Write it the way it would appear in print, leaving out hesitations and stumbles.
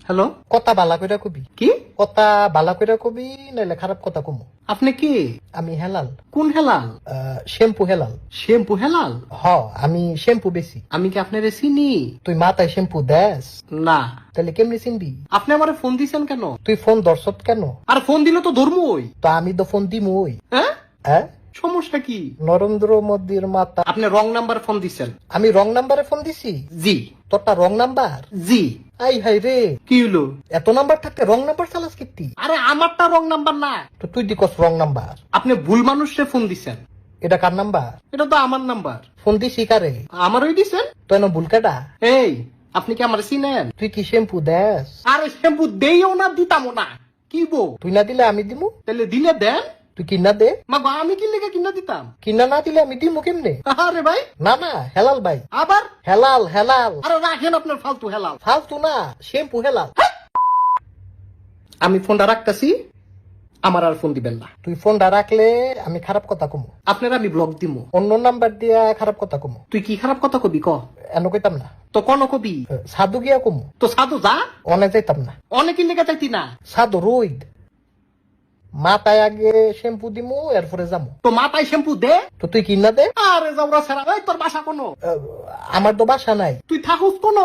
Hello, কথা বালা কইরা কবি, কি? কথা বালা কইরা কবি নাইলে খারাপ কথা কমু। আপনি কি? আমি হেলাল, কোন হেলাল? শ্যাম্পু হেলাল। শ্যাম্পু হেলাল? হ, আমি শ্যাম্পু বেশি। আমি কি আপনারে চিনি? তুই মাথায় শ্যাম্পু দেস? না। তাহলে কেমনি চিনবি? আপনি আমারে ফোন দিছেন কেন? তুই ফোন ধরছত কেন? আর ফোন দিলে তো ধর্মই। তো আমি তো ফোন দিমুই। হ্যাঁ, হ্যাঁ, সমস্যা কি? নরেন্দ্র মোদীর মাথা। আপনি রং নাম্বার ফোন দিছেন। আমি রং নাম্বারে ফোন দিছি? জি তোরটা রং নাম্বার? জি। আই হাই রে, কি হলো? এত নাম্বার থাকতে রং নাম্বার চালাস কিত্তি? আরে আমারটা রং নাম্বার না, তো তুই দিকস রং নাম্বার। আপনি ভুল মানুষে ফোন দিছেন। এটা কার নাম্বার? এটা তো আমার নাম্বার। ফোন দিছি কারে? আমারই দিছেন। তো এনে ভুল কাটা? এই, আপনি কি আমার চিনেন? তুই কি শ্যাম্পু দেস? আরে শ্যাম্পু দেইও না, দিতামও না। কি বো? তুই না দিলে আমি দিমু? তাহলে দিলে দেন। তুই কিনা দে। মা গো, আমি কি লেগে কিনা দিতাম? কিনা না দিলে আমি দিমু কেমনে? আরে ভাই, না না, হেলাল ভাই, আবার? হেলাল হেলাল। আরে রাখেন আপনার ফালতু হেলাল। ফালতু না, শ্যাম্পু হেলাল। আমি ফোনটা রাখতেছি, আমার আর ফোন দিবেন না। তুই ফোনটা রাখলে আমি খারাপ কথা কমু। আপনার আমি ব্লক দিমু। অন্য নাম্বার দিয়া খারাপ কথা কমু। তুই কি খারাপ কথা কবি ক? এন কইতাম না। তো কোন কবি? সাধু গিয়া কমু। তো সাধু যা, অনে যাইতাম না। অনেকের লেগে চাইতি না। সাধু রইদ, মাথায় আগে শ্যাম্পু দিমু, এরপরে যামু। তো মাথায় শ্যাম্পু দে। তো তুই কিনা দে। আরে যাওরা সেরা, এই তোর বাসা কোন? আমার তো বাসা নাই। তুই থাকুস কোন?